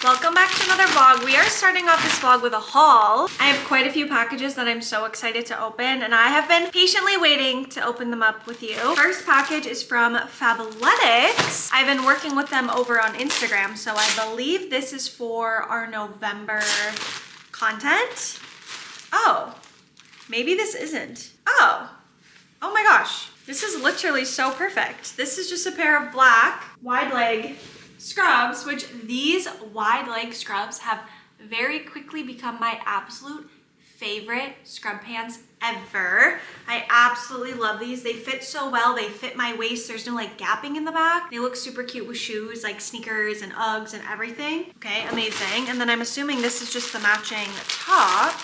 Welcome back to another vlog. We are starting off this vlog with a haul. I have quite a few packages that I'm so excited to open, and I have been patiently waiting to open them up with you. First package is from Fabletics. I've been working with them over on Instagram, so I believe this is for our November content. Oh, maybe this isn't. Oh my gosh. This is literally so perfect. This is just a pair of black wide leg scrubs, which these wide leg scrubs have very quickly become my absolute favorite scrub pants ever. I absolutely love these. They fit so well. They fit my waist. There's no like gapping in the back. They look super cute with shoes, like sneakers and Uggs and everything. Okay, amazing. And then I'm assuming this is just the matching top.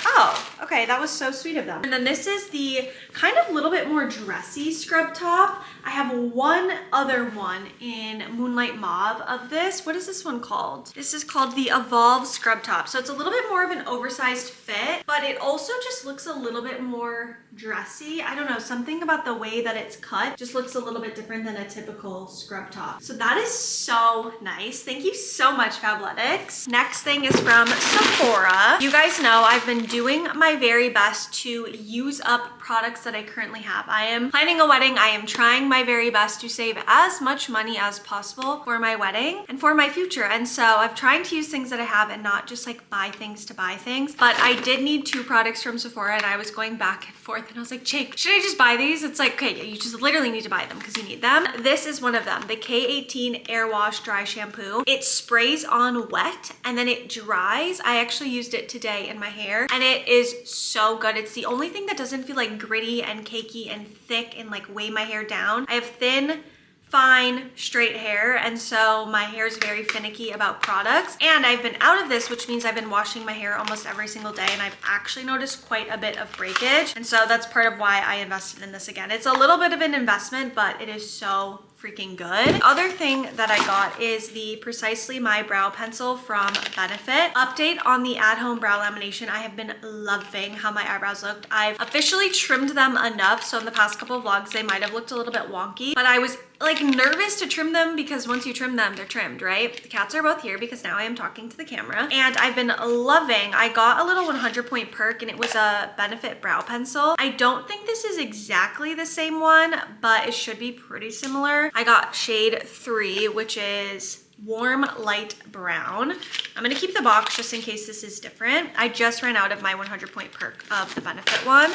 Oh, okay, that was so sweet of them. And then this is the kind of little bit more dressy scrub top. I have one other one in Moonlight Mauve of this. What is this one called? This is called the Evolve scrub top. So it's a little bit more of an oversized fit, but it also just looks a little bit more dressy. I don't know, something about the way that it's cut just looks a little bit different than a typical scrub top. So that is so nice. Thank you so much, Fabletics. Next thing is from Sephora. You guys know I've been doing my very best to use up products that I currently have. I am planning a wedding. I am trying my very best to save as much money as possible for my wedding and for my future. And so I'm trying to use things that I have and not just like buy things to buy things. But I did need 2 products from Sephora, and I was going back and forth and I was like, Jake, should I just buy these? It's like, okay, you just literally need to buy them because you need them. This is one of them, the K18 Air Wash Dry Shampoo. It sprays on wet and then it dries. I actually used it today in my hair and it is so good. It's the only thing that doesn't feel like gritty and cakey and thick and like weigh my hair down. I have thin, fine, straight hair, and so my hair is very finicky about products. And I've been out of this, which means I've been washing my hair almost every single day, and I've actually noticed quite a bit of breakage. And so that's part of why I invested in this again. It's a little bit of an investment, but it is so freaking good. The other thing that I got is the Precisely My Brow Pencil from Benefit. Update on the at-home brow lamination. I have been loving how my eyebrows looked. I've officially trimmed them enough, so in the past couple of vlogs they might have looked a little bit wonky, but I was like nervous to trim them because once you trim them, they're trimmed, right? The cats are both here because now I am talking to the camera, and I've been loving. I got a little 100-point perk and it was a Benefit brow pencil. I don't think this is exactly the same one, but it should be pretty similar. I got shade 3, which is warm light brown. I'm gonna keep the box just in case this is different. I just ran out of my 100-point perk of the Benefit one.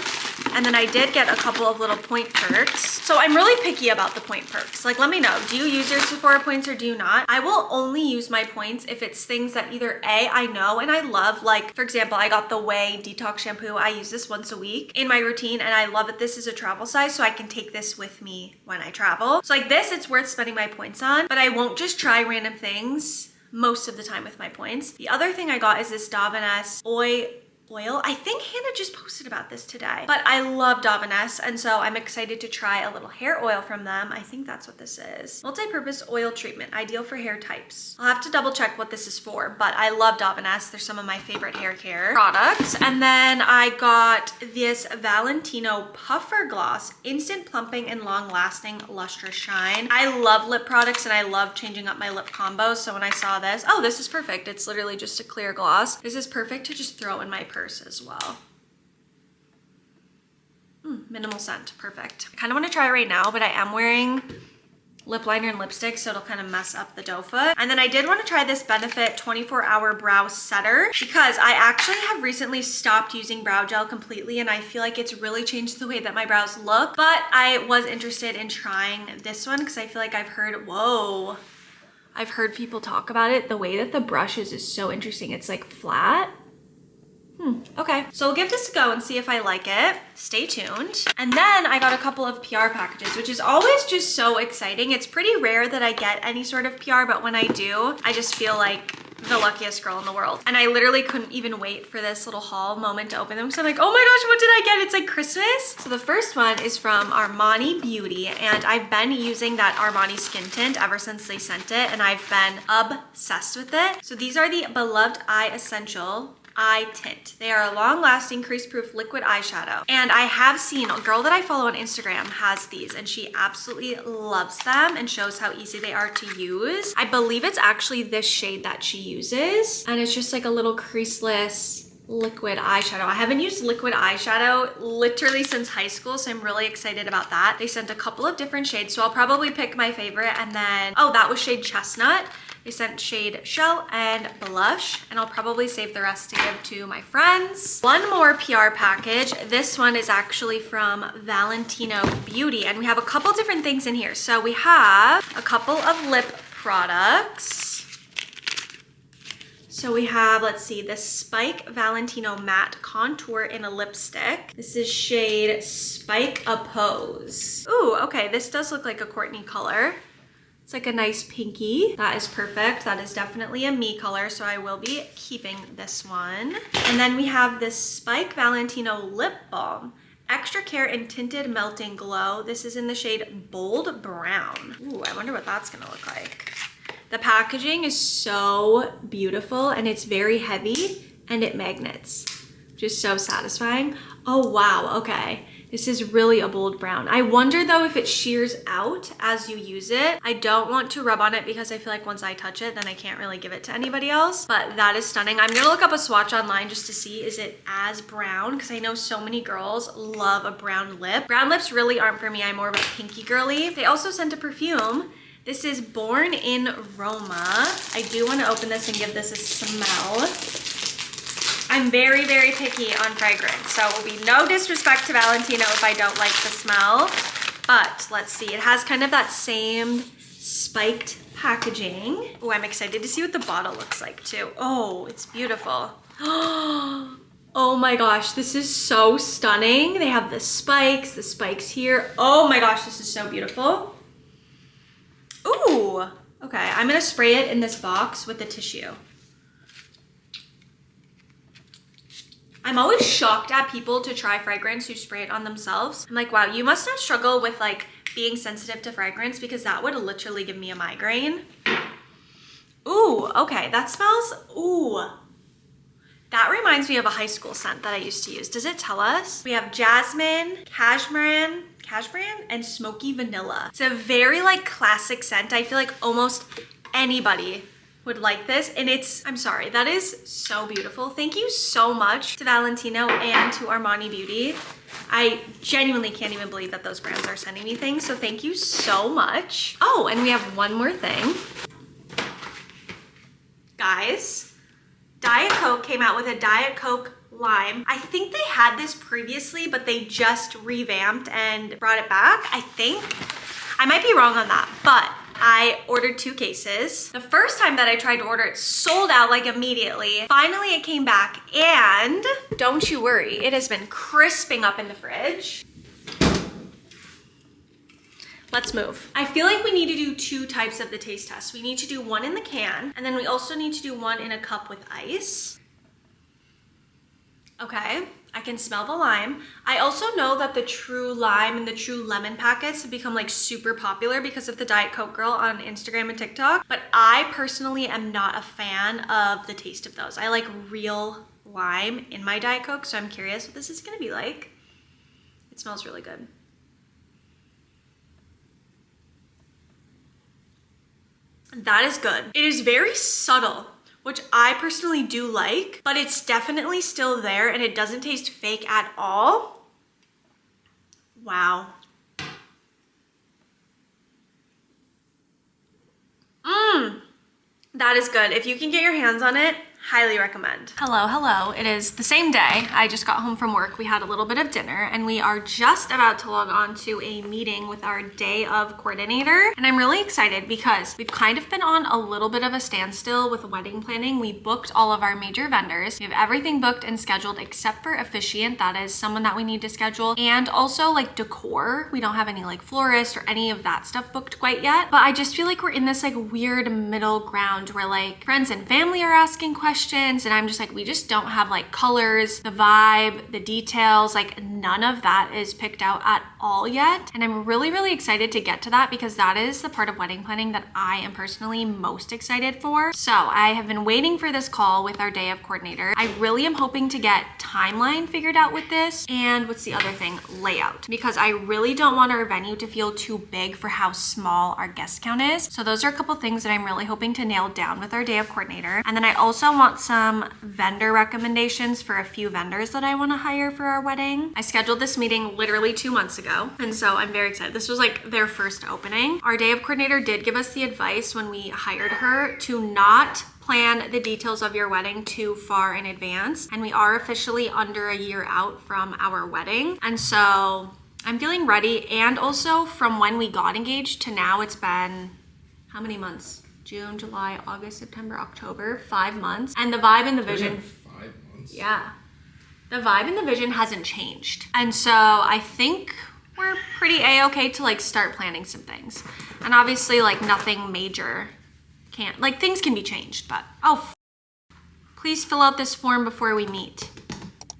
And then I did get a couple of little point perks. So I'm really picky about the point perks. Like, let me know, do you use your Sephora points or do you not? I will only use my points if it's things that either A, I know and I love. Like, for example, I got the Way Detox Shampoo. I use this once a week in my routine and I love it. This is a travel size, so I can take this with me when I travel. So like this, it's worth spending my points on, but I won't just try random things most of the time with my points. The other thing I got is this Davines oil. I think Hannah just posted about this today, but I love Davines, and so I'm excited to try a little hair oil from them. I think that's what this is. Multi-purpose oil treatment, ideal for hair types. I'll have to double check what this is for, but I love Davines. They're some of my favorite hair care products. And then I got this Valentino Puffer Gloss, instant plumping and long lasting lustrous shine. I love lip products and I love changing up my lip combos. So when I saw this, oh, this is perfect. It's literally just a clear gloss. This is perfect to just throw in my purse as well. Minimal scent, perfect. I kind of want to try it right now, but I am wearing lip liner and lipstick, so it'll kind of mess up the doe foot. And then I did want to try this Benefit 24-hour brow setter because I actually have recently stopped using brow gel completely, and I feel like it's really changed the way that my brows look. But I was interested in trying this one because I feel like I've heard, I've heard people talk about it. The way that the brush is so interesting. It's like flat. Okay, so we'll give this a go and see if I like it. Stay tuned. And then I got a couple of PR packages, which is always just so exciting. It's pretty rare that I get any sort of PR, but when I do, I just feel like the luckiest girl in the world. And I literally couldn't even wait for this little haul moment to open them. So I'm like, oh my gosh, what did I get? It's like Christmas. So the first one is from Armani Beauty, and I've been using that Armani skin tint ever since they sent it, and I've been obsessed with it. So these are the Beloved Eye Essential Eye Tint. They are a long-lasting crease-proof liquid eyeshadow. And I have seen a girl that I follow on Instagram has these and she absolutely loves them and shows how easy they are to use. I believe it's actually this shade that she uses. And it's just like a little creaseless liquid eyeshadow. I haven't used liquid eyeshadow literally since high school, so I'm really excited about that. They sent a couple of different shades, so I'll probably pick my favorite. And then, oh, that was shade Chestnut. They sent shade Shell and Blush, and I'll probably save the rest to give to my friends. One more PR package. This one is actually from Valentino Beauty, and we have a couple different things in here. So we have a couple of lip products. So we have, let's see, this Spike Valentino Matte Contour in a lipstick. This is shade Spike Oppose. Ooh, okay, this does look like a Courtney color. It's like a nice pinky. That is perfect. That is definitely a me color, so I will be keeping this one. And then we have this Spike Valentino Lip Balm. Extra Care and Tinted Melting Glow. This is in the shade Bold Brown. Ooh, I wonder what that's gonna look like. The packaging is so beautiful and it's very heavy and it magnets. Just so satisfying. Oh wow, okay. This is really a bold brown. I wonder though if it shears out as you use it. I don't want to rub on it because I feel like once I touch it, then I can't really give it to anybody else. But that is stunning. I'm gonna look up a swatch online just to see, is it as brown? Because I know so many girls love a brown lip. Brown lips really aren't for me. I'm more of a pinky girly. They also sent a perfume. This is Born in Roma. I do want to open this and give this a smell. I'm very, very picky on fragrance, so it will be no disrespect to Valentino if I don't like the smell. But let's see, it has kind of that same spiked packaging. Oh, I'm excited to see what the bottle looks like too. Oh, it's beautiful. Oh my gosh, this is so stunning. They have the spikes here. Oh my gosh, this is so beautiful. Ooh, okay, I'm gonna spray it in this box with a tissue. I'm always shocked at people to try fragrance who spray it on themselves. I'm like, wow, you must not struggle with like being sensitive to fragrance because that would literally give me a migraine. Ooh, okay, that smells, ooh. That reminds me of a high school scent that I used to use. Does it tell us? We have jasmine, cashmere, and smoky vanilla. It's a very like classic scent. I feel like almost anybody would like this, and it's, I'm sorry, that is so beautiful. Thank you so much to Valentino and to Armani Beauty. I genuinely can't even believe that those brands are sending me things, so thank you so much. Oh, and we have one more thing. Guys, Diet Coke came out with a Diet Coke Lime. I think they had this previously, but they just revamped and brought it back, I think. I might be wrong on that, but I ordered 2 cases. The first time that I tried to order it, sold out like immediately. Finally, it came back, and don't you worry, it has been crisping up in the fridge. Let's move. I feel like we need to do 2 types of the taste test. We need to do one in the can, and then we also need to do one in a cup with ice. Okay, I can smell the lime. I also know that the true lime and the true lemon packets have become like super popular because of the Diet Coke girl on Instagram and TikTok, but I personally am not a fan of the taste of those. I like real lime in my Diet Coke, so I'm curious what this is gonna be like. It smells really good. That is good. It is very subtle, which I personally do like, but it's definitely still there and it doesn't taste fake at all. Wow. That is good. If you can get your hands on it, highly recommend. Hello. It is the same day. I just got home from work. We had a little bit of dinner and we are just about to log on to a meeting with our day of coordinator. And I'm really excited because we've kind of been on a little bit of a standstill with wedding planning. We booked all of our major vendors. We have everything booked and scheduled except for officiant. That is someone that we need to schedule. And also like decor. We don't have any like florist or any of that stuff booked quite yet. But I just feel like we're in this like weird middle ground where like friends and family are asking questions. questions, and I'm just like, we just don't have like colors, the vibe, the details, like none of that is picked out at all yet. And I'm really, really excited to get to that because that is the part of wedding planning that I am personally most excited for. So I have been waiting for this call with our day of coordinator. I really am hoping to get timeline figured out with this. And what's the other thing? Layout. Because I really don't want our venue to feel too big for how small our guest count is. So those are a couple things that I'm really hoping to nail down with our day of coordinator. And then I also want some vendor recommendations for a few vendors that I want to hire for our wedding. I scheduled this meeting literally 2 months ago. And so I'm very excited. This was like their first opening. Our day of coordinator did give us the advice when we hired her to not plan the details of your wedding too far in advance. And we are officially under a year out from our wedding. And so I'm feeling ready. And also from when we got engaged to now, it's been how many months? June, July, August, September, October, 5 months. And the vibe and the vision. 5 months. Yeah. The vibe and the vision hasn't changed. And so I think we're pretty A-okay to like start planning some things. And obviously like nothing major can't, like things can be changed, but please fill out this form before we meet.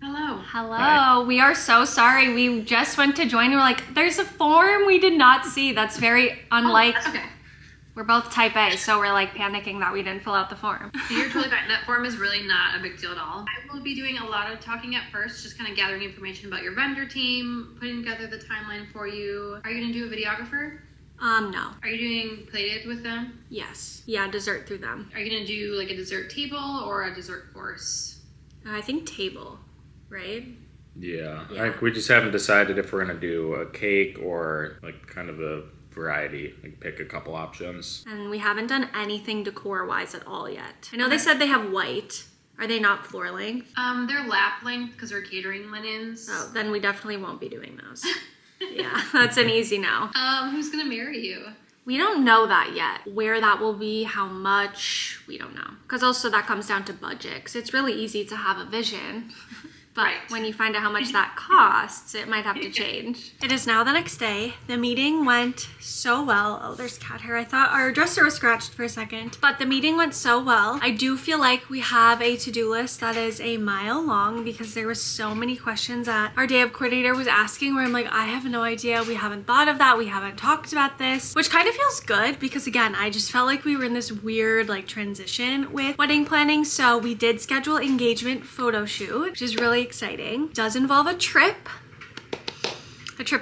Hello. Hello. Hi. We are so sorry. We just went to join. We're like, there's a form we did not see. That's very unlike. That's okay. We're both type A, so we're like panicking that we didn't fill out the form. You're totally fine. That form is really not a big deal at all. I will be doing a lot of talking at first, just kind of gathering information about your vendor team, putting together the timeline for you. Are you going to do a videographer? No. Are you doing plated with them? Yes. Yeah, dessert through them. Are you going to do like a dessert table or a dessert course? I think table, right? Yeah. Yeah. Like we just haven't decided if we're gonna do a cake or like kind of a variety, like pick a couple options. And we haven't done anything decor-wise at all yet. I know they said they have white. Are they not floor length? They're lap length because they're catering linens. Oh, then we definitely won't be doing those. Yeah, that's an easy no. Who's going to marry you? We don't know that yet. Where that will be, how much, we don't know. Because also that comes down to budget. 'Cause it's really easy to have a vision. But Right. when you find out how much that costs, it might have to change. It is now the next day. The meeting went so well. Oh, there's cat hair. I thought our dresser was scratched for a second. But the meeting went so well. I do feel like we have a to-do list that is a mile long because there were so many questions that our day of coordinator was asking where I'm like, I have no idea. We haven't thought of that. We haven't talked about this, which kind of feels good because again, I just felt like we were in this weird like transition with wedding planning. So we did schedule engagement photo shoot, which is really exciting. It does involve a trip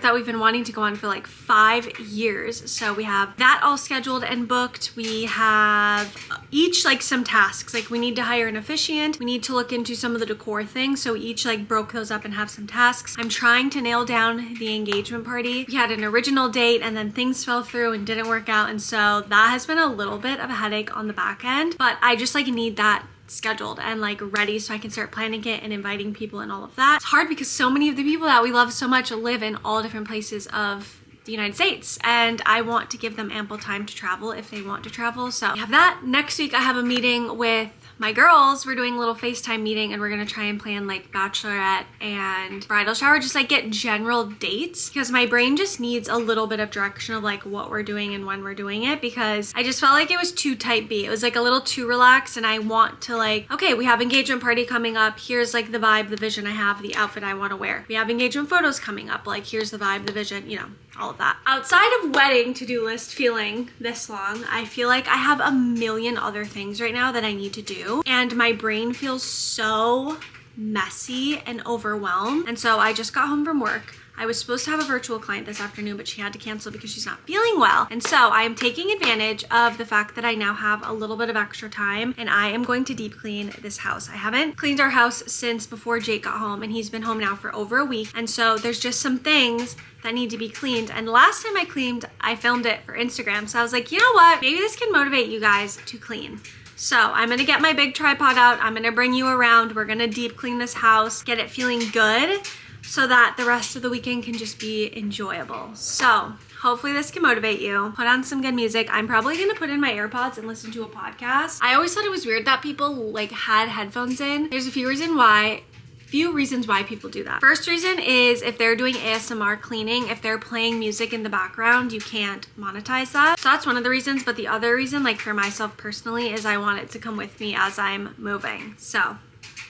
that we've been wanting to go on for like 5 years. So we have that all scheduled and booked. We have each like some tasks, like we need to hire an officiant. We need to look into some of the decor things. So we each like broke those up and have some tasks. I'm trying to nail down the engagement party. We had an original date and then things fell through and didn't work out. And so that has been a little bit of a headache on the back end, but I just like need that scheduled and like ready so I can start planning it and inviting people and all of that. It's hard because so many of the people that we love so much live in all different places of the United States and I want to give them ample time to travel if they want to travel. So we have that. Next week I have a meeting with my girls. We're doing a little FaceTime meeting and we're gonna try and plan like bachelorette and bridal shower, just like get general dates because my brain just needs a little bit of direction of like what we're doing and when we're doing it because I just felt like it was too type B. It was like a little too relaxed and I want to like, okay, we have engagement party coming up. Here's like the vibe, the vision I have, the outfit I want to wear. We have engagement photos coming up. Like here's the vibe, the vision, you know, all of that. Outside of wedding to-do list feeling this long, I feel like I have a million other things right now that I need to do. And my brain feels so messy and overwhelmed. And so I just got home from work. I was supposed to have a virtual client this afternoon, but she had to cancel because she's not feeling well. And so I am taking advantage of the fact that I now have a little bit of extra time and I am going to deep clean this house. I haven't cleaned our house since before Jake got home and he's been home now for over a week. And so there's just some things that need to be cleaned. And last time I cleaned, I filmed it for Instagram. So I was like, you know what? Maybe this can motivate you guys to clean. So I'm gonna get my big tripod out. I'm gonna bring you around. We're gonna deep clean this house, get it feeling good so that the rest of the weekend can just be enjoyable. So hopefully this can motivate you. Put on some good music. I'm probably gonna put in my AirPods and listen to a podcast. I always thought it was weird that people like had headphones in. There's a few reasons why. few reasons why people do that. First reason is if they're doing ASMR cleaning, if they're playing music in the background, you can't monetize that. So that's one of the reasons. But the other reason, like for myself personally, is I want it to come with me as I'm moving. So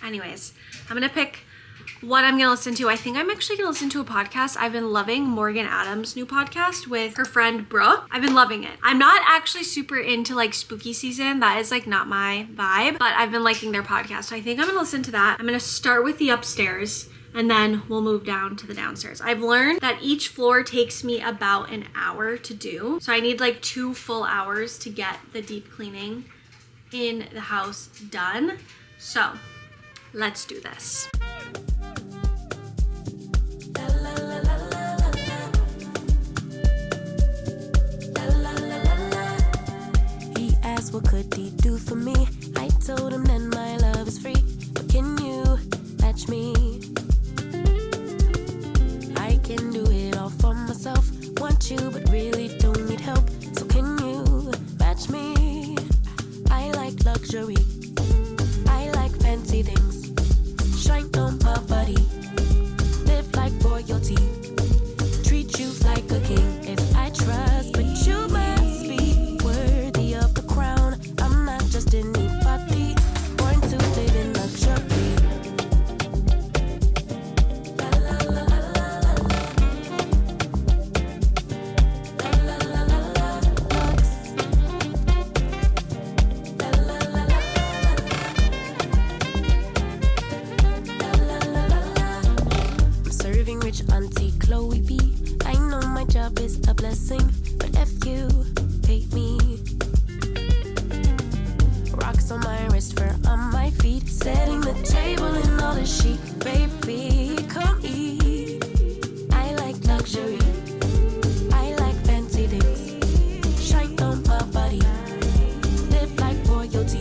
anyways, I'm gonna pick what I'm gonna listen to. I think I'm actually gonna listen to a podcast. I've been loving Morgan Adams' new podcast with her friend Brooke. I've been loving it. I'm not actually super into like spooky season. That is like not my vibe, but I've been liking their podcast. So I think I'm gonna listen to that. I'm gonna start with the upstairs and then we'll move down to the downstairs. I've learned that each floor takes me about an hour to do. So I need like 2 full hours to get the deep cleaning in the house done. So let's do this. What could he do for me? I told him that my love is free, but can you match me? I can do it all for myself. Want you, but really don't need help. So can you match me? I like luxury. I like fancy things. Shine on my body. Live like royalty. Treat you like a king. If I trust, but you must be worthy of the crown. I'm not just anybody, born to live in luxury. La la la la la la. La la la la la. Lux. La la la la la. La la la la. I'm serving rich Auntie Chloe B. I know my job is a blessing, but if you pay me. Rocks on my wrist, fur on my feet, setting the table in all the chic. Baby, come eat. I like luxury. I like fancy things. Shine on my body. Live like royalty.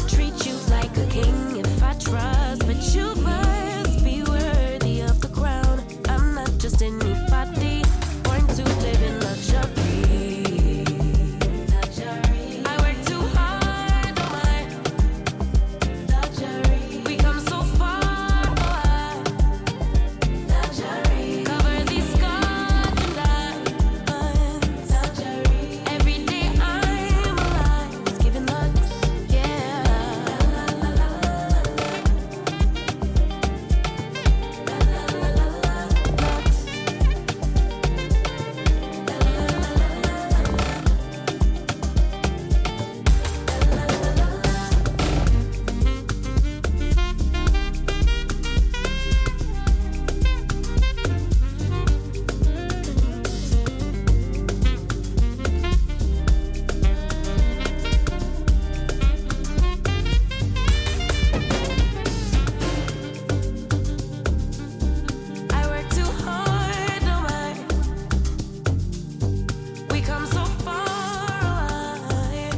Treat you like a king if I trust, but you must be worthy of the crown. I'm not just anybody, born to live in luxury. Luxury. I work too hard, oh my. Luxury. We come so far, oh luxury. Cover these scars and diamonds. Luxury. Every day I'm alive, it's giving lux, yeah. La la la la la. La la la la la. Lux. I work too hard, oh my. We come so far, oh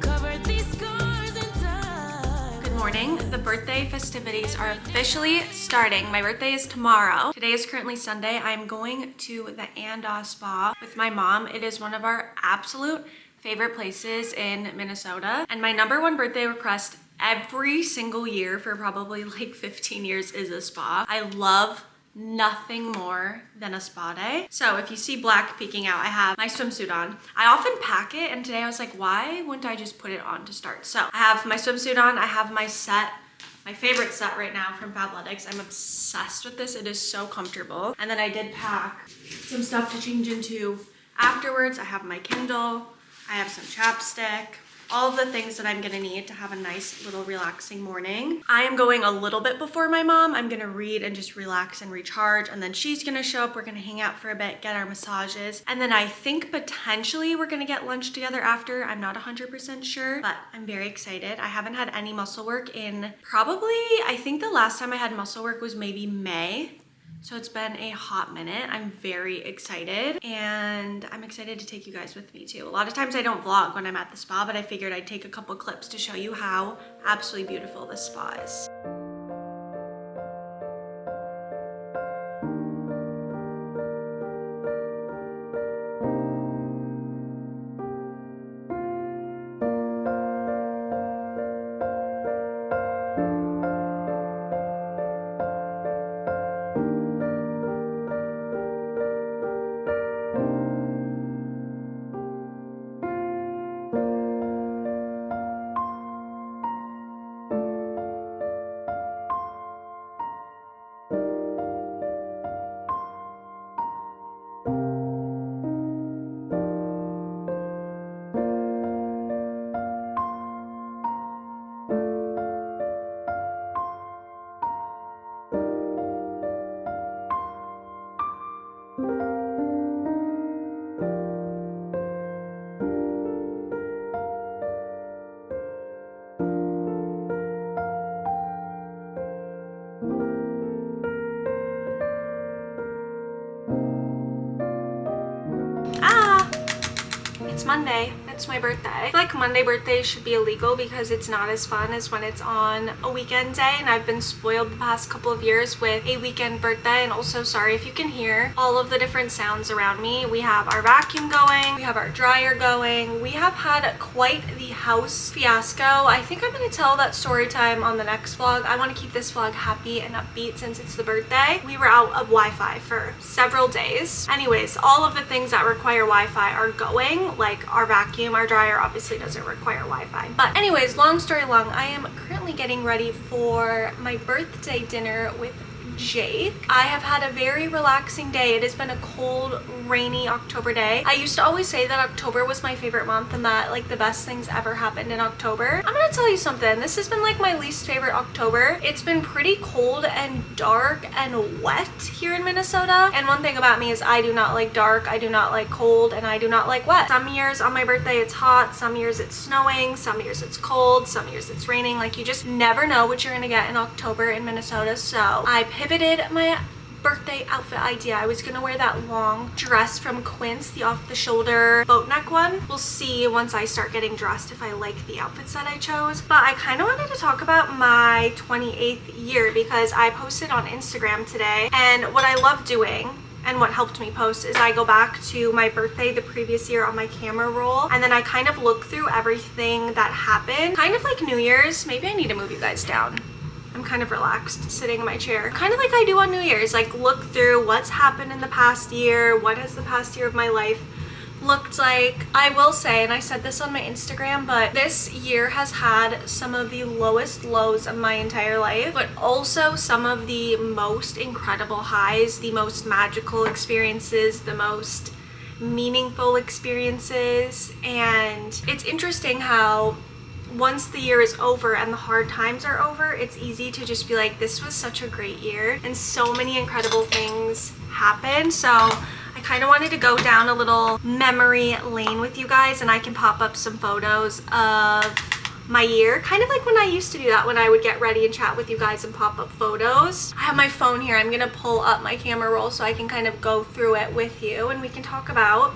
cover these scars in time. Good morning. The birthday festivities are officially starting. My birthday is tomorrow. Today is currently Sunday. I'm going to the Anda Spa with my mom. It is one of our absolute favorite places in Minnesota. And my #1 birthday request every single year for probably like 15 years is a spa. I love nothing more than a spa day. So if you see black peeking out, I have my swimsuit on. I often pack it, and today I was like, why wouldn't I just put it on to start? So I have my swimsuit on, I have my set, my favorite set right now from Fabletics. I'm obsessed with this. It is so comfortable. And then I did pack some stuff to change into afterwards. I have my Kindle, I have some chapstick, all of the things that I'm gonna need to have a nice little relaxing morning. I am going a little bit before my mom. I'm gonna read and just relax and recharge, and then she's gonna show up. We're gonna hang out for a bit, get our massages, and then I think potentially we're gonna get lunch together after. I'm not 100% sure, but I'm very excited. I haven't had any muscle work in probably, I think the last time I had muscle work was maybe May. So it's been a hot minute. I'm very excited, and I'm excited to take you guys with me too. A lot of times I don't vlog when I'm at the spa, but I figured I'd take a couple clips to show you how absolutely beautiful this spa is. It's Monday. It's my birthday. I feel like Monday birthdays should be illegal because it's not as fun as when it's on a weekend day, and I've been spoiled the past couple of years with a weekend birthday. And also, sorry if you can hear all of the different sounds around me. We have our vacuum going, we have our dryer going. We have had quite the house fiasco. I think I'm going to tell that story time on the next vlog. I want to keep this vlog happy and upbeat since it's the birthday. We were out of Wi-Fi for several days. Anyways, all of the things that require Wi-Fi are going, like our vacuum. Our dryer obviously doesn't require Wi-Fi. But anyways, long story long, I am currently getting ready for my birthday dinner with Jake. I have had a very relaxing day. It has been a cold, rainy October day. I used to always say that October was my favorite month and that like the best things ever happened in October. I'm gonna tell you something. This has been like my least favorite October. It's been pretty cold and dark and wet here in Minnesota. And one thing about me is I do not like dark, I do not like cold, and I do not like wet. Some years on my birthday it's hot, some years it's snowing, some years it's cold, some years it's raining. Like you just never know what you're gonna get in October in Minnesota. So I pivoted my birthday outfit idea. I was gonna wear that long dress from Quince, the off-the-shoulder boat neck one. We'll see once I start getting dressed if I like the outfits that I chose. But I kind of wanted to talk about my 28th year because I posted on Instagram today, and what I love doing and what helped me post is I go back to my birthday the previous year on my camera roll, and then I kind of look through everything that happened, kind of like New Year's. Maybe I need to move you guys down. I'm kind of relaxed sitting in my chair. Kind of like I do on New Year's, like look through what's happened in the past year, what has the past year of my life looked like. I will say, and I said this on my Instagram, but this year has had some of the lowest lows of my entire life, but also some of the most incredible highs, the most magical experiences, the most meaningful experiences. And it's interesting how once the year is over and the hard times are over, it's easy to just be like, this was such a great year and so many incredible things happened. So I kind of wanted to go down a little memory lane with you guys, and I can pop up some photos of my year, kind of like when I used to do that, when I would get ready and chat with you guys and pop up photos. I have my phone here. I'm gonna pull up my camera roll so I can kind of go through it with you and we can talk about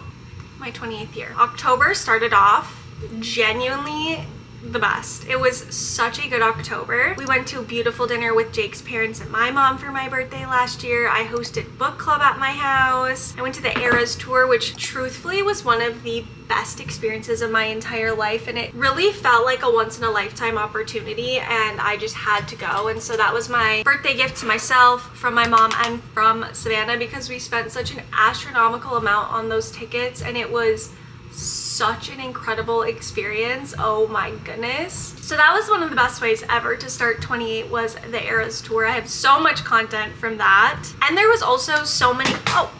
my 28th year. October started off genuinely the best. It was such a good October. We went to a beautiful dinner with Jake's parents and my mom for my birthday last year. I hosted book club at my house. I went to the Eras tour, which truthfully was one of the best experiences of my entire life, and it really felt like a once-in-a-lifetime opportunity, and I just had to go. And so that was my birthday gift to myself from my mom and from Savannah, because we spent such an astronomical amount on those tickets, and it was such an incredible experience. Oh my goodness. So that was one of the best ways ever to start 28, was the Eras tour. I have so much content from that. And there was also so many, oh,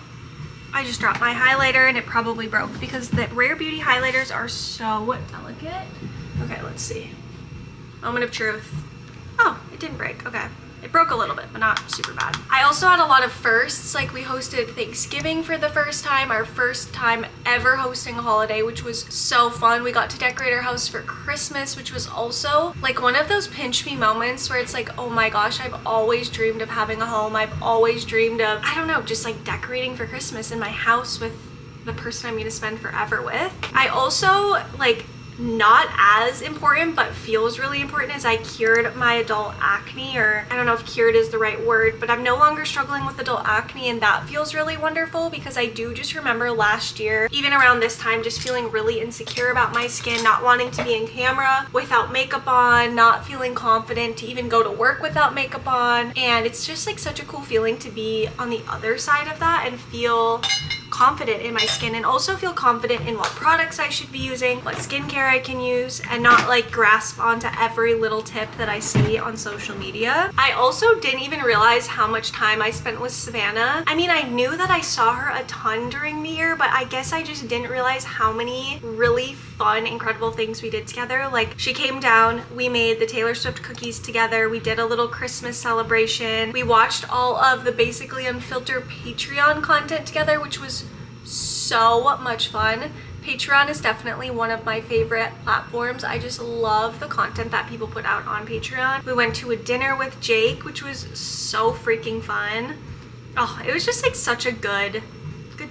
I just dropped my highlighter and it probably broke because the Rare Beauty highlighters are so delicate. Okay, let's see. Moment of truth. Oh, it didn't break. Okay. It broke a little bit, but not super bad. I also had a lot of firsts. Like we hosted Thanksgiving for the first time, our first time ever hosting a holiday, which was so fun. We got to decorate our house for Christmas, which was also like one of those pinch me moments where it's like, oh my gosh, I've always dreamed of having a home. I've always dreamed of, I don't know, just like decorating for Christmas in my house with the person I'm gonna spend forever with. I also like, not as important but feels really important, as I cured my adult acne, or I don't know if cured is the right word, but I'm no longer struggling with adult acne, and that feels really wonderful because I do just remember last year, even around this time, just feeling really insecure about my skin, not wanting to be in camera without makeup on, not feeling confident to even go to work without makeup on. And it's just like such a cool feeling to be on the other side of that and feel confident in my skin, and also feel confident in what products I should be using, what skincare I can use, and not like grasp onto every little tip that I see on social media. I also didn't even realize how much time I spent with Savannah. I mean, I knew that I saw her a ton during the year, but I guess I just didn't realize how many really fun, incredible things we did together. Like she came down, we made the Taylor Swift cookies together, we did a little Christmas celebration, we watched all of the Basically Unfiltered Patreon content together, which was so much fun. Patreon is definitely one of my favorite platforms. I just love the content that people put out on Patreon. We went to a dinner with Jake, which was so freaking fun. Oh, it was just like such a good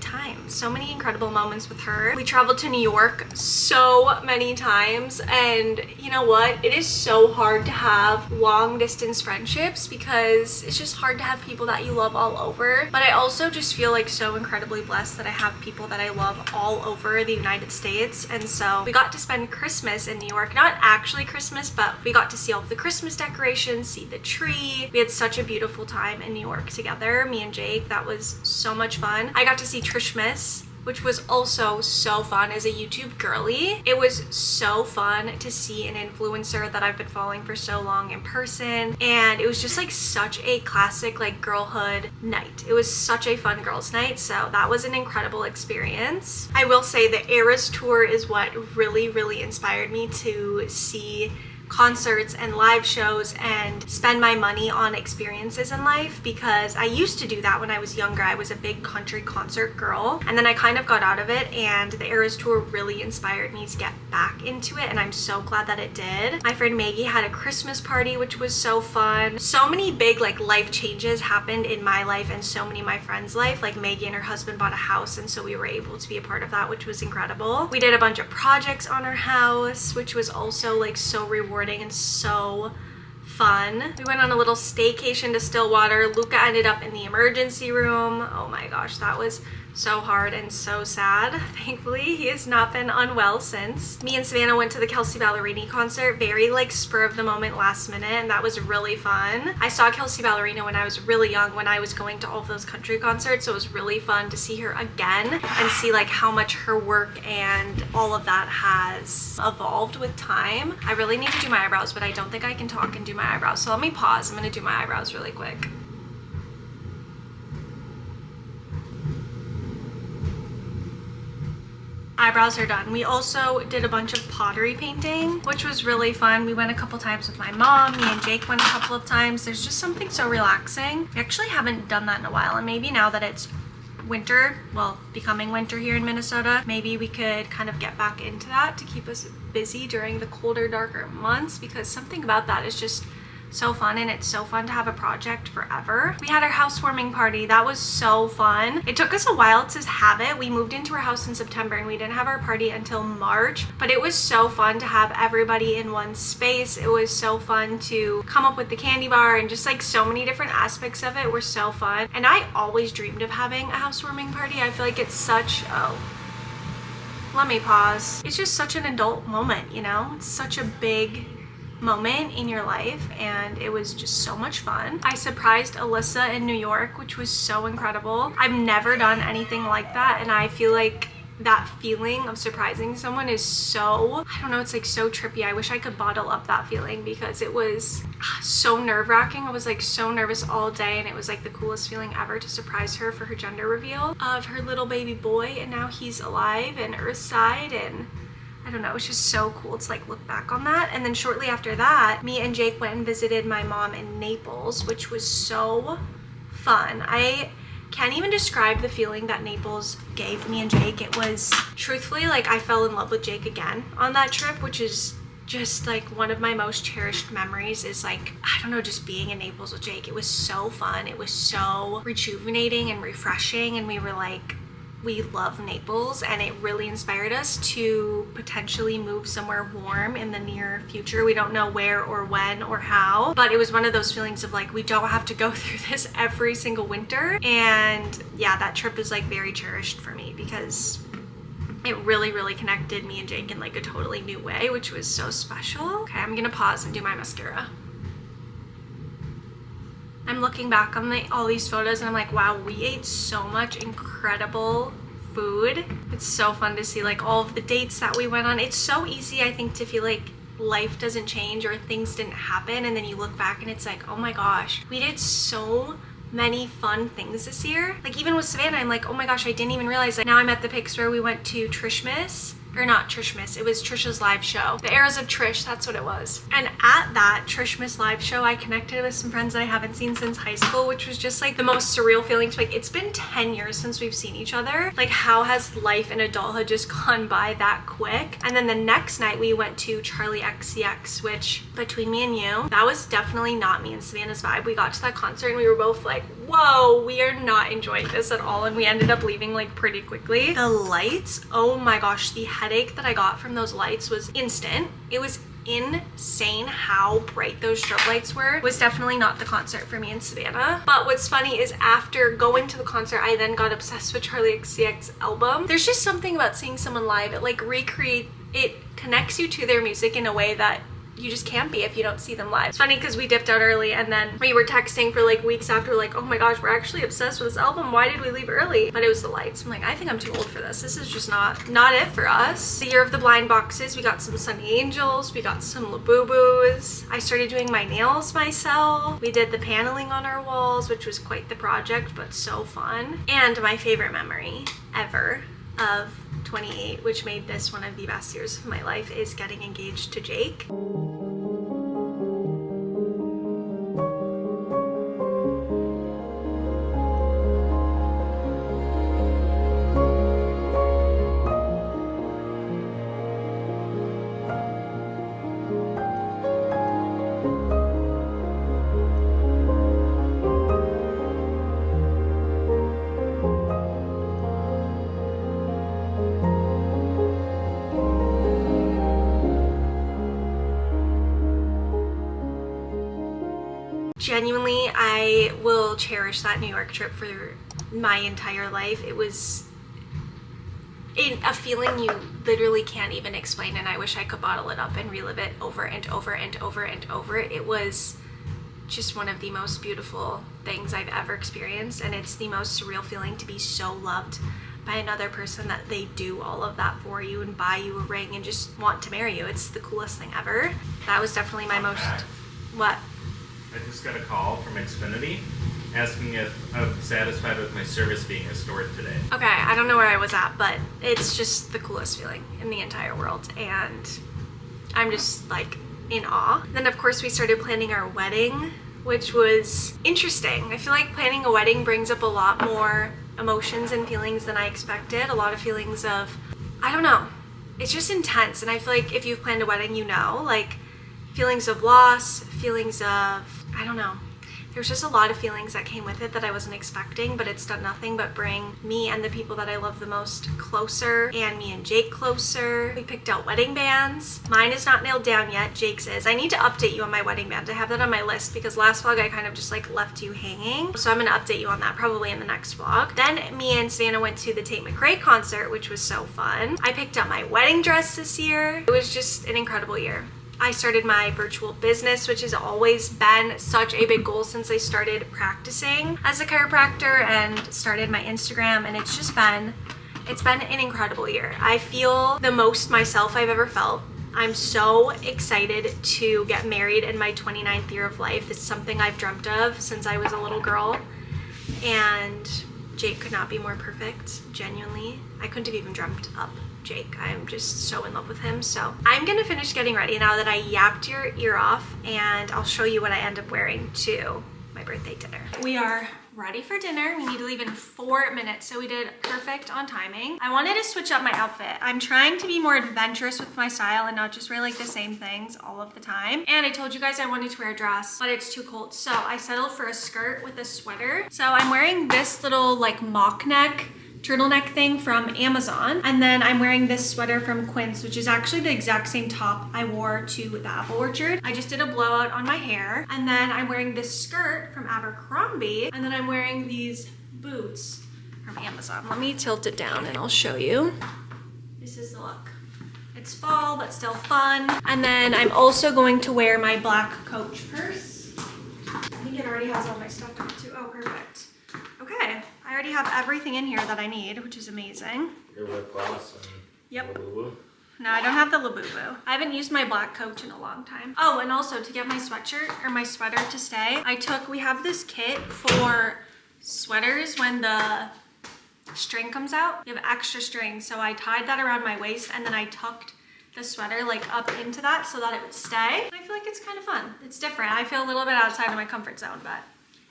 time. time. So many incredible moments with her. We traveled to New York so many times, and you know what? It is so hard to have long distance friendships because it's just hard to have people that you love all over. But I also just feel like so incredibly blessed that I have people that I love all over the United States. And so we got to spend Christmas in New York. Not actually Christmas, but we got to see all of the Christmas decorations, see the tree. We had such a beautiful time in New York together, me and Jake. That was so much fun. I got to see Trishmas, which was also so fun as a YouTube girly. It was so fun to see an influencer that I've been following for so long in person, and it was just like such a classic like girlhood night. It was such a fun girls night, so that was an incredible experience. I will say the Eras tour is what really inspired me to see concerts and live shows and spend my money on experiences in life, because I used to do that when I was younger. I was a big country concert girl, and then I kind of got out of it, and the Eras tour really inspired me to get back into it, and I'm so glad that it did. My friend Maggie had a Christmas party, which was so fun. So many big like life changes happened in my life and so many of my friends' life. Like Maggie and her husband bought a house, and so we were able to be a part of that, which was incredible. We did a bunch of projects on our house, which was also like so rewarding and so fun. We went on a little staycation to Stillwater. Luca ended up in the emergency room. Oh my gosh, that was so hard and so sad. Thankfully, he has not been unwell since. Me and Savannah went to the Kelsey Ballerini concert, very like spur of the moment, last minute, and that was really fun. I saw Kelsey Ballerini when I was really young, when I was going to all of those country concerts, so it was really fun to see her again and see like how much her work and all of that has evolved with time. I really need to do my eyebrows, but I don't think I can talk and do my eyebrows, so let me pause. I'm gonna do my eyebrows really quick. Eyebrows are done. We also did a bunch of pottery painting, which was really fun. We went a couple times with my mom. Me and Jake went a couple of times. There's just something so relaxing. We actually haven't done that in a while, and maybe now that it's winter, well, becoming winter here in Minnesota, maybe we could kind of get back into that to keep us busy during the colder, darker months, because something about that is just so fun, and it's so fun to have a project forever. We had our housewarming party. That was so fun. It took us a while to have it. We moved into our house in September and we didn't have our party until March, but it was so fun to have everybody in one space. It was so fun to come up with the candy bar, and just like so many different aspects of it were so fun. And I always dreamed of having a housewarming party. I feel like it's such, let me pause. It's just such an adult moment, you know? It's such a big moment in your life, and it was just so much fun. I surprised Alyssa in New York, which was so incredible. I've never done anything like that, and I feel like that feeling of surprising someone is so, I don't know, it's like so trippy. I wish I could bottle up that feeling, because it was so nerve-wracking. I was like so nervous all day, and it was like the coolest feeling ever to surprise her for her gender reveal of her little baby boy, and now he's alive and Earthside, and I don't know, it's just so cool to like look back on that. And then shortly after that, me and Jake went and visited my mom in Naples, which was so fun. I can't even describe the feeling that Naples gave me and Jake. It was truthfully like I fell in love with Jake again on that trip, which is just like one of my most cherished memories, is like, I don't know, just being in Naples with Jake. It was so fun. It was so rejuvenating and refreshing, and we were like, we love Naples, and it really inspired us to potentially move somewhere warm in the near future. We don't know where or when or how, but it was one of those feelings of like, we don't have to go through this every single winter. And yeah, that trip is like very cherished for me, because it really connected me and Jake in like a totally new way, which was so special. Okay, I'm gonna pause and do my mascara. I'm looking back on all these photos, and I'm like, wow, we ate so much incredible food. It's so fun to see like all of the dates that we went on. It's so easy, I think, to feel like life doesn't change or things didn't happen, and then you look back and it's like, oh my gosh, we did so many fun things this year. Like even with Savannah, I'm like, oh my gosh, I didn't even realize, like now I'm at the pics where we went to Trishmas or not Trishmas, it was Trisha's live show. The Eras of Trish, that's what it was. And at that Trishmas live show, I connected with some friends that I haven't seen since high school, which was just like the most surreal feeling to like, it's been 10 years since we've seen each other. Like how has life and adulthood just gone by that quick? And then the next night we went to Charlie XCX, which between me and you, that was definitely not me and Savannah's vibe. We got to that concert and we were both like, whoa, we are not enjoying this at all. And we ended up leaving like pretty quickly. The lights, oh my gosh, the headache that I got from those lights was instant. It was insane how bright those strobe lights were. It was definitely not the concert for me and Savannah. But what's funny is after going to the concert, I then got obsessed with Charlie XCX album. There's just something about seeing someone live. It connects you to their music in a way that you just can't be if you don't see them live. It's funny because we dipped out early and then we were texting for like weeks after, like, oh my gosh, we're actually obsessed with this album. Why did we leave early? But it was the lights. I'm like, I think I'm too old for this. This is just not it for us. The Year of the Blind boxes, we got some Sunny Angels, we got some Labubus. I started doing my nails myself. We did the paneling on our walls, which was quite the project, but so fun. And my favorite memory ever of 28, which made this one of the best years of my life, is getting engaged to Jake. Genuinely, I will cherish that New York trip for my entire life. It was a feeling you literally can't even explain, and I wish I could bottle it up and relive it over and over and over and over. It was just one of the most beautiful things I've ever experienced, and it's the most surreal feeling to be so loved by another person that they do all of that for you and buy you a ring and just want to marry you. It's the coolest thing ever. That was definitely my most... What? I just got a call from Xfinity asking if I'm satisfied with my service being restored today. Okay, I don't know where I was at, but it's just the coolest feeling in the entire world, and I'm just like in awe. Then of course we started planning our wedding, which was interesting. I feel like planning a wedding brings up a lot more emotions and feelings than I expected. A lot of feelings of, I don't know, it's just intense. And I feel like if you've planned a wedding, you know, like feelings of loss, feelings of, I don't know. There's just a lot of feelings that came with it that I wasn't expecting, but it's done nothing but bring me and the people that I love the most closer, and me and Jake closer. We picked out wedding bands. Mine is not nailed down yet, Jake's is. I need to update you on my wedding band. I have that on my list because last vlog I kind of just like left you hanging. So I'm gonna update you on that probably in the next vlog. Then me and Savannah went to the Tate McRae concert, which was so fun. I picked out my wedding dress this year. It was just an incredible year. I started my virtual business, which has always been such a big goal since I started practicing as a chiropractor and started my Instagram, and it's been an incredible year. I feel the most myself I've ever felt. I'm so excited to get married in my 29th year of life. It's something I've dreamt of since I was a little girl, and Jake could not be more perfect, genuinely. I couldn't have even dreamt up Jake. I'm just so in love with him. So I'm gonna finish getting ready now that I yapped your ear off, and I'll show you what I end up wearing to my birthday dinner. We are ready for dinner. We need to leave in 4 minutes, so we did perfect on timing. I wanted to switch up my outfit. I'm trying to be more adventurous with my style and not just wear like the same things all of the time. And I told you guys I wanted to wear a dress, but it's too cold, so I settled for a skirt with a sweater. So I'm wearing this little like mock neck turtleneck thing from Amazon, and then I'm wearing this sweater from Quince, which is actually the exact same top I wore to the Apple Orchard. I just did a blowout on my hair, and then I'm wearing this skirt from Abercrombie, and then I'm wearing these boots from Amazon. Let me tilt it down and I'll show you. This is the look. It's fall, but still fun. And then I'm also going to wear my black Coach purse. I think it already has all my stuff on it too. Oh, perfect. Okay. I already have everything in here that I need, which is amazing. Your lip gloss and yep. Labubu. No, I don't have the Labubu. I haven't used my black Coach in a long time. Oh, and also to get my sweatshirt or my sweater to stay, we have this kit for sweaters when the string comes out. You have extra string, so I tied that around my waist and then I tucked the sweater like up into that so that it would stay. I feel like it's kind of fun. It's different. I feel a little bit outside of my comfort zone, but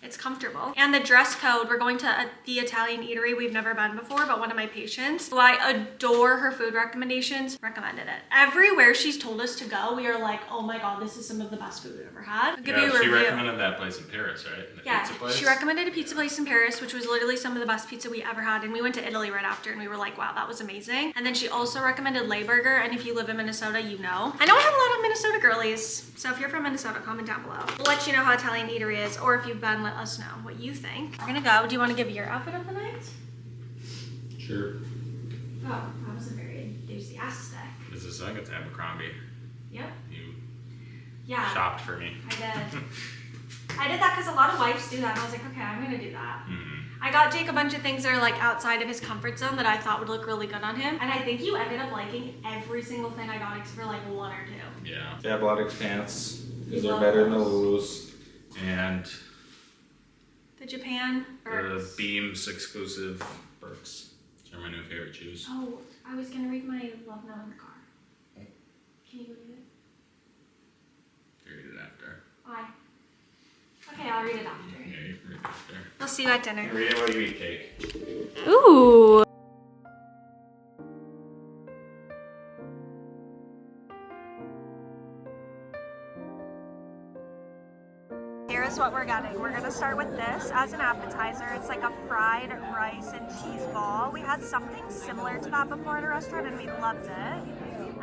it's comfortable. And the dress code, we're going to the Italian eatery we've never been before, but one of my patients, who I adore her food recommendations, recommended it. Everywhere she's told us to go, we are like, oh my God, this is some of the best food we've ever had. I'll give you a she review. recommended that place in Paris, right? The pizza place? She recommended a pizza place in Paris, which was literally some of the best pizza we ever had. And we went to Italy right after and we were like, wow, that was amazing. And then she also recommended Lay Burger. And if you live in Minnesota, you know. I know I have a lot of Minnesota girlies. So if you're from Minnesota, comment down below. We'll let you know how Italian eatery is, or if you've been, let us know what you think. We're gonna go. Do you want to give your outfit of the night? Sure. Oh, that was a very enthusiastic. This is, I think it's Abercrombie. Yep. You Yeah. shopped for me. I did. I did that because a lot of wives do that. And I was like, okay, I'm gonna do that. Mm-hmm. I got Jake a bunch of things that are like outside of his comfort zone that I thought would look really good on him. And I think you ended up liking every single thing I got except for like one or two. Yeah. Fabletics pants, because they're Love better than the those. Lulus. And The Japan the Birks. Beams exclusive Birks. Which are my new favorite shoes. Oh, I was gonna read my love note in the car. Can you go read it? Read it after. Why? Okay, I'll read it after. Yeah, you can read it after. We'll see you at dinner. Read it while you eat cake. Ooh. Here's what we're getting. We're gonna start with this as an appetizer. It's like a fried rice and cheese ball. We had something similar to that before at a restaurant and we loved it.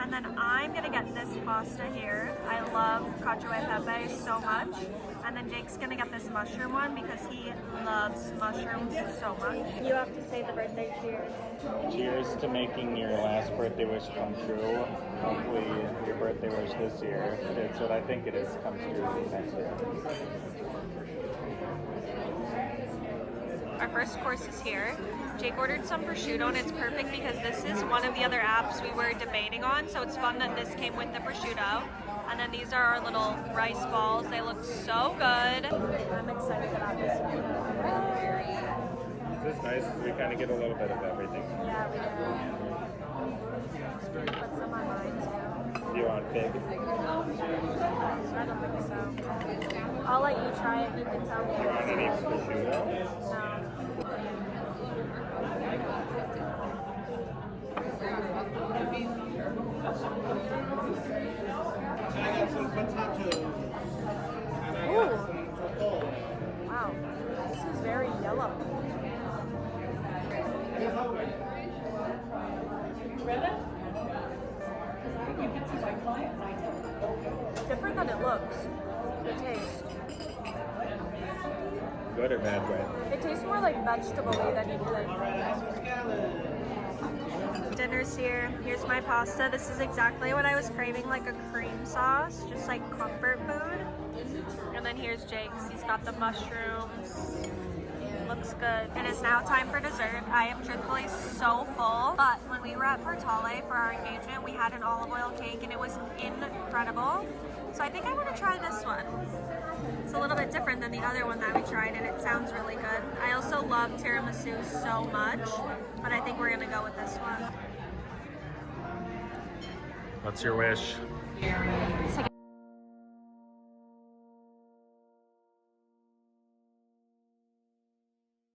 And then I'm gonna get this pasta here. I love cacio e pepe so much. And then Jake's gonna get this mushroom one because he loves mushrooms so much. You have to say the birthday cheers. Cheers to making your last birthday wish come true. Hopefully your birthday wish this year, if it's what I think it is, comes true next year. Our first course is here. Jake ordered some prosciutto and it's perfect because this is one of the other apps we were debating on, so it's fun that this came with the prosciutto. And then these are our little rice balls. They look so good. I'm excited about this one. This is nice, we kind of get a little bit of everything. Yeah, we do. Let's put some on mine too. Do you want fig? I don't think so. I'll let you try it. You can tell me. Do you want any prosciutto? No. Ooh. Wow. This is very yellow. Different than it looks. The taste. Good or bad way? It tastes more like vegetable-y than you think. Dinner's here. Here's my pasta. This is exactly what I was craving, like a cream sauce, just like comfort food. And then here's Jake's. He's got the mushrooms. Looks good. It is now time for dessert. I am truthfully so full, but when we were at Portale for our engagement, we had an olive oil cake and it was incredible. So I think I want to try this one. It's a little bit different than the other one that we tried and it sounds really good. I also love tiramisu so much, but I think we're gonna go with this one. What's your wish? It's like